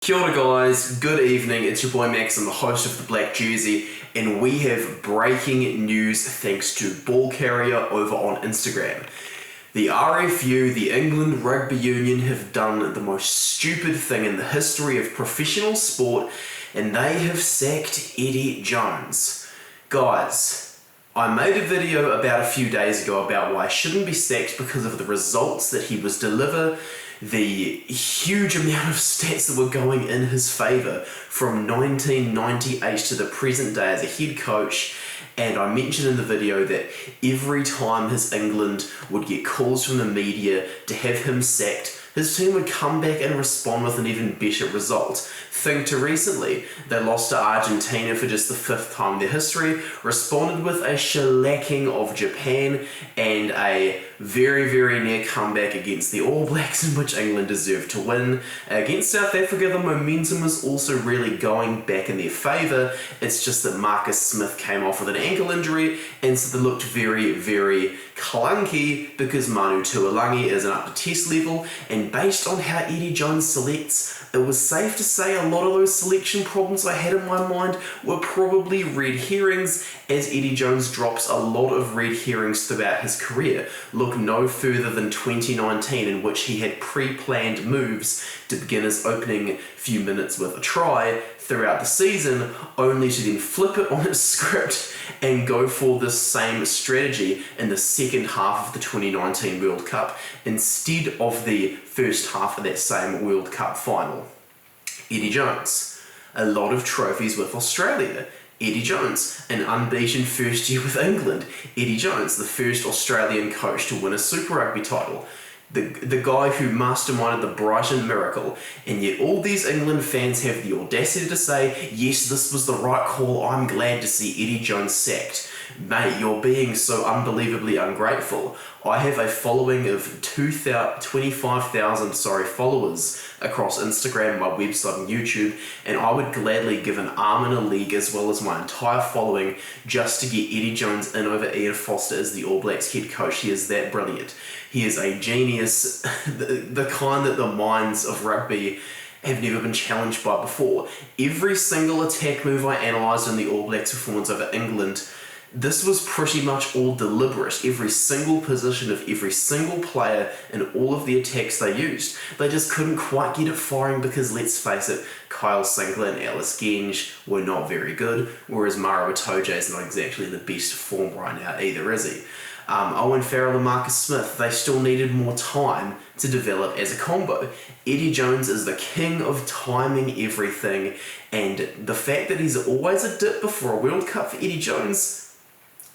Kia ora guys, good evening, it's your boy Max, I'm the host of The Black Jersey, and we have breaking news thanks to Ball Carrier over on Instagram. The RFU, the England Rugby Union, have done the most stupid thing in the history of professional sport, and they have sacked Eddie Jones. Guys, I made a video about a few days ago about why I shouldn't be sacked because of the results that he was deliver, the huge amount of stats that were going in his favour from 1998 to the present day as a head coach. And I mentioned in the video that every time his England would get calls from the media to have him sacked, his team would come back and respond with an even better result. Think to recently, they lost to Argentina for just the 5th time in their history, responded with a shellacking of Japan, and a very near comeback against the All Blacks in which England deserved to win. Against South Africa, the momentum was also really going back in their favour. It's just that Marcus Smith came off with an ankle injury, and so they looked very clunky because Manu Tuolangi isn't up to test level, and based on how Eddie Jones selects, it was safe to say a lot of those selection problems I had in my mind were probably red herrings, as Eddie Jones drops a lot of red herrings throughout his career. Look no further than 2019, in which he had pre-planned moves to begin his opening few minutes with a try throughout the season, only to then flip it on his script and go for this same strategy in the second half of the 2019 World Cup instead of the first half of that same World Cup final. Eddie Jones, a lot of trophies with Australia. Eddie Jones, an unbeaten first year with England. Eddie Jones, the first Australian coach to win a Super Rugby title. The guy who masterminded the Brighton miracle, and yet all these England fans have the audacity to say, yes, this was the right call, I'm glad to see Eddie Jones sacked. Mate, you're being so unbelievably ungrateful. I have a following of 25,000 followers across Instagram, my website and YouTube, and I would gladly give an arm and a leg as well as my entire following just to get Eddie Jones in over Ian Foster as the All Blacks head coach. He is that brilliant. He is a genius, the kind that the minds of rugby have never been challenged by before. Every single attack move I analysed in the All Blacks performance over England, this was pretty much all deliberate. Every single position of every single player and all of the attacks they used. They just couldn't quite get it firing because, let's face it, Kyle Sinclair and Alice Genge were not very good, whereas Maro Itoje is not exactly the best form right now either, is he? Owen Farrell and Marcus Smith, they still needed more time to develop as a combo. Eddie Jones is the king of timing everything, and the fact that he's always a dip before a World Cup for Eddie Jones,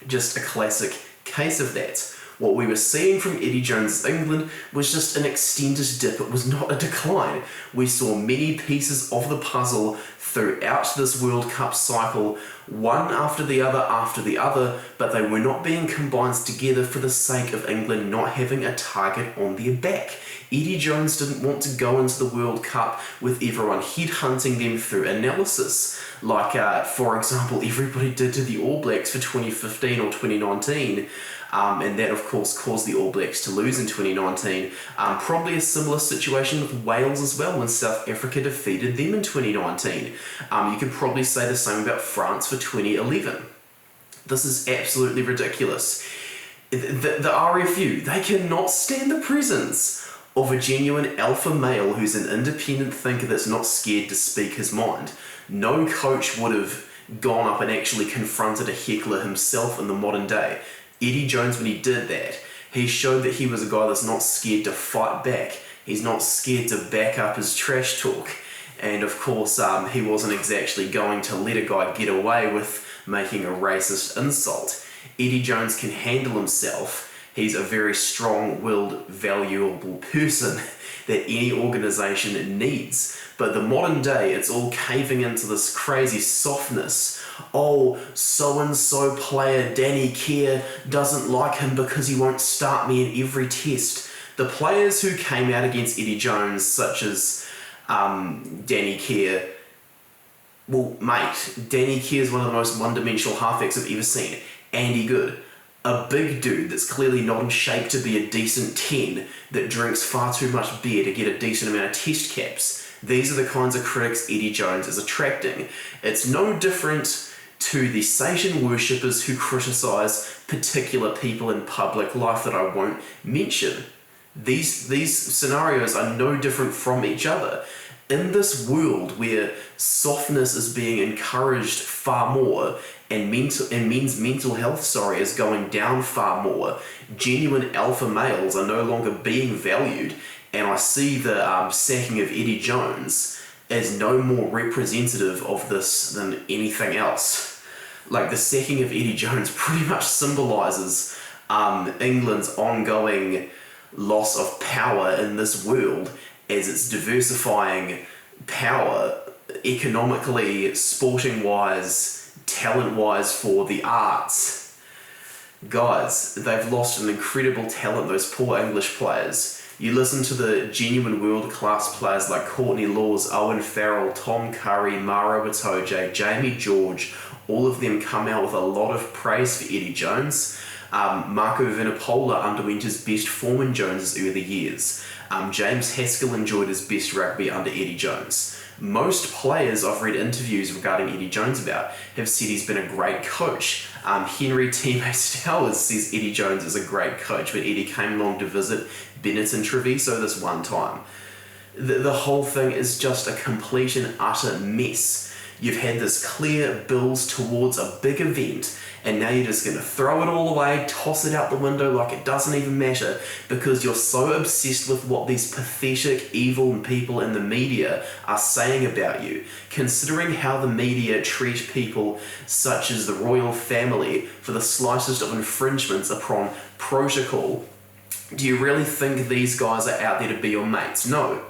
just a classic case of that. What we were seeing from Eddie Jones' England was just an extended dip. It was not a decline. We saw many pieces of the puzzle throughout this World Cup cycle, one after the other, but they were not being combined together for the sake of England not having a target on their back. Eddie Jones didn't want to go into the World Cup with everyone headhunting them through analysis, like, for example, everybody did to the All Blacks for 2015 or 2019. And that, of course, caused the All Blacks to lose in 2019. Probably a similar situation with Wales as well when South Africa defeated them in 2019. You could probably say the same about France for 2011. This is absolutely ridiculous. The RFU, they cannot stand the presence of a genuine alpha male who's an independent thinker that's not scared to speak his mind. No coach would have gone up and actually confronted a heckler himself in the modern day. Eddie Jones, when he did that, he showed that he was a guy that's not scared to fight back. He's not scared to back up his trash talk. And of course, he wasn't exactly going to let a guy get away with making a racist insult. Eddie Jones can handle himself. He's a very strong-willed, valuable person that any organisation needs. But the modern day, it's all caving into this crazy softness. Oh, so-and-so player Danny Kerr doesn't like him because he won't start me in every test. The players who came out against Eddie Jones, such as Danny Kerr, well, mate, Danny Kerr is one of the most one-dimensional halfbacks I've ever seen. Andy Good, a big dude that's clearly not in shape to be a decent 10, that drinks far too much beer to get a decent amount of test caps. These are the kinds of critics Eddie Jones is attracting. It's no different to the Satan worshippers who criticise particular people in public life that I won't mention. These scenarios are no different from each other. In this world where softness is being encouraged far more and men's mental health is going down far more, genuine alpha males are no longer being valued, and I see the sacking of Eddie Jones as no more representative of this than anything else. Like, the sacking of Eddie Jones pretty much symbolises England's ongoing loss of power in this world as it's diversifying power economically, sporting-wise, talent-wise for the arts. Guys, they've lost an incredible talent, those poor English players. You listen to the genuine world-class players like Courtney Laws, Owen Farrell, Tom Curry, Maro Itoje, Jamie George, all of them come out with a lot of praise for Eddie Jones. Marco Vinipola underwent his best form in Jones's early years. James Haskell enjoyed his best rugby under Eddie Jones. Most players I've read interviews regarding Eddie Jones about have said he's been a great coach. Henry T. Stowers says Eddie Jones is a great coach, but Eddie came along to visit Bennett and Treviso this one time. The whole thing is just a complete and utter mess. You've had this clear builds towards a big event, and now you're just going to throw it all away, toss it out the window like it doesn't even matter, because you're so obsessed with what these pathetic, evil people in the media are saying about you. Considering how the media treat people such as the royal family for the slightest of infringements upon protocol, do you really think these guys are out there to be your mates? No.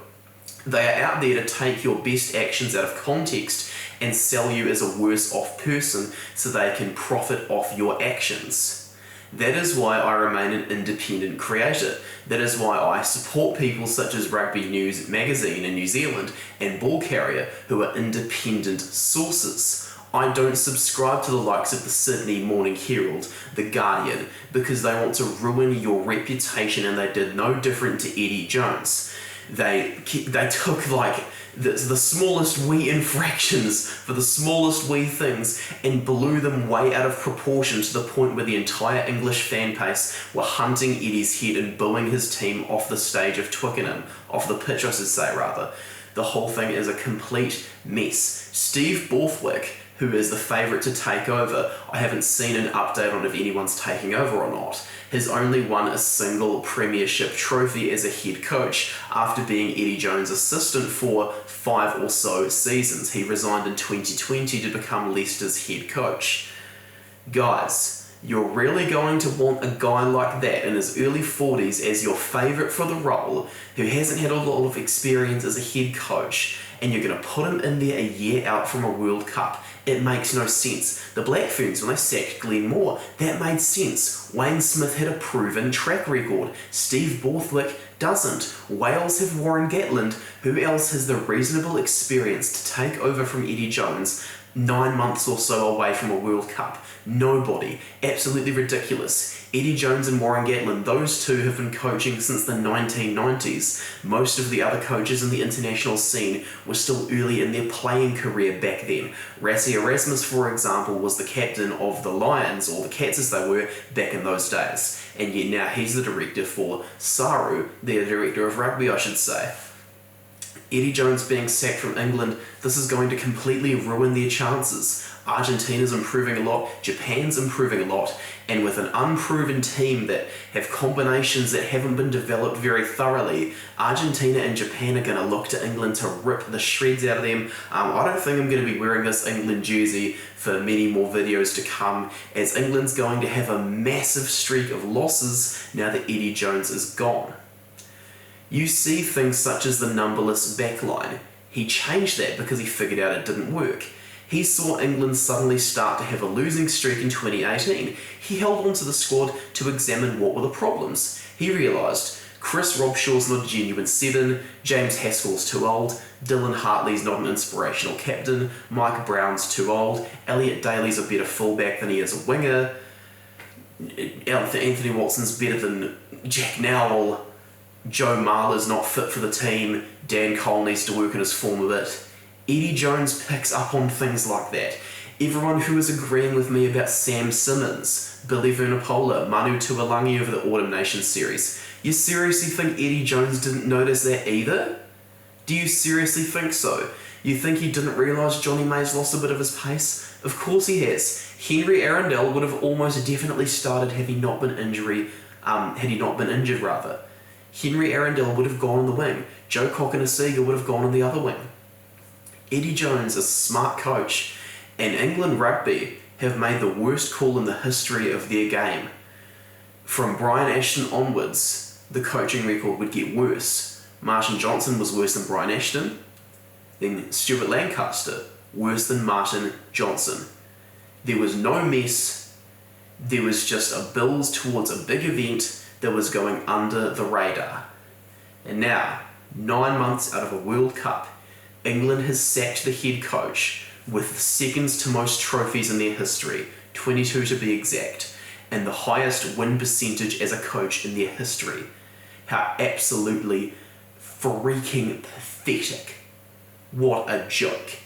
They are out there to take your best actions out of context and sell you as a worse off person so they can profit off your actions. That is why I remain an independent creator. That is why I support people such as Rugby News magazine in New Zealand and Ball Carrier, who are independent sources. I don't subscribe to the likes of the Sydney Morning Herald, The Guardian, because they want to ruin your reputation, and they did no different to Eddie Jones. They took like the smallest wee infractions for the smallest wee things and blew them way out of proportion to the point where the entire English fan base were hunting Eddie's head and booing his team off the stage of Twickenham, off the pitch I should say rather. The whole thing is a complete mess. Steve Borthwick, who is the favourite to take over, I haven't seen an update on if anyone's taking over or not, has only won a single premiership trophy as a head coach after being Eddie Jones' assistant for 5 or so seasons. He resigned in 2020 to become Leicester's head coach. Guys, you're really going to want a guy like that in his early 40s as your favourite for the role, who hasn't had a lot of experience as a head coach, and you're going to put him in there a year out from a World Cup. It makes no sense. The Black Ferns, when they sacked Glenn Moore, that made sense. Wayne Smith had a proven track record. Steve Borthwick doesn't. Wales have Warren Gatland. Who else has the reasonable experience to take over from Eddie Jones 9 months or so away from a World Cup? Nobody. Absolutely ridiculous. Eddie Jones and Warren Gatland, those two have been coaching since the 1990s. Most of the other coaches in the international scene were still early in their playing career back then. Rassie Erasmus, for example, was the captain of the Lions, or the Cats as they were, back in those days. And yet now he's the director for Saru, the director of rugby, I should say. Eddie Jones being sacked from England, this is going to completely ruin their chances. Argentina's improving a lot, Japan's improving a lot, and with an unproven team that have combinations that haven't been developed very thoroughly, Argentina and Japan are going to look to England to rip the shreds out of them. I don't think I'm going to be wearing this England jersey for many more videos to come, as England's going to have a massive streak of losses now that Eddie Jones is gone. You see things such as the numberless backline. He changed that because he figured out it didn't work. He saw England suddenly start to have a losing streak in 2018. He held on to the squad to examine what were the problems. He realised Chris Robshaw's not a genuine 7, James Haskell's too old, Dylan Hartley's not an inspirational captain, Mike Brown's too old, Elliot Daly's a better fullback than he is a winger, Anthony Watson's better than Jack Nowell. Joe Marler's not fit for the team, Dan Cole needs to work on his form a bit. Eddie Jones picks up on things like that. Everyone who was agreeing with me about Sam Simmons, Billy Vunipola, Manu Tuolangi over the Autumn Nation series, you seriously think Eddie Jones didn't notice that either? Do you seriously think so? You think he didn't realise Johnny Mays lost a bit of his pace? Of course he has. Henry Arundel would have almost definitely started had he not been injured. Henry Arundel would have gone on the wing. Joe Cokanasiga would have gone on the other wing. Eddie Jones is a smart coach, and England Rugby have made the worst call in the history of their game. From Brian Ashton onwards, the coaching record would get worse. Martin Johnson was worse than Brian Ashton. Then Stuart Lancaster, worse than Martin Johnson. There was no mess. There was just a build towards a big event that was going under the radar. And now, 9 months out of a World Cup, England has sacked the head coach with the second to most trophies in their history, 22 to be exact, and the highest win percentage as a coach in their history. How absolutely freaking pathetic. What a joke.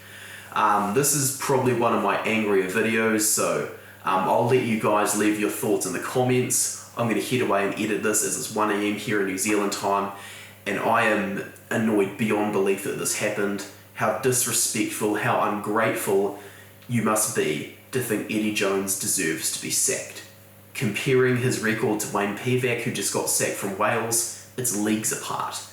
This is probably one of my angrier videos, so I'll let you guys leave your thoughts in the comments. I'm going to head away and edit this as it's 1 AM here in New Zealand time, and I am annoyed beyond belief that this happened. How disrespectful, how ungrateful you must be to think Eddie Jones deserves to be sacked. Comparing his record to Wayne Pivac, who just got sacked from Wales, it's leagues apart.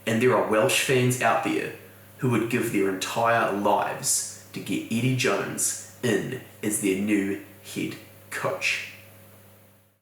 And there are Welsh fans out there who would give their entire lives to get Eddie Jones in as their new head coach.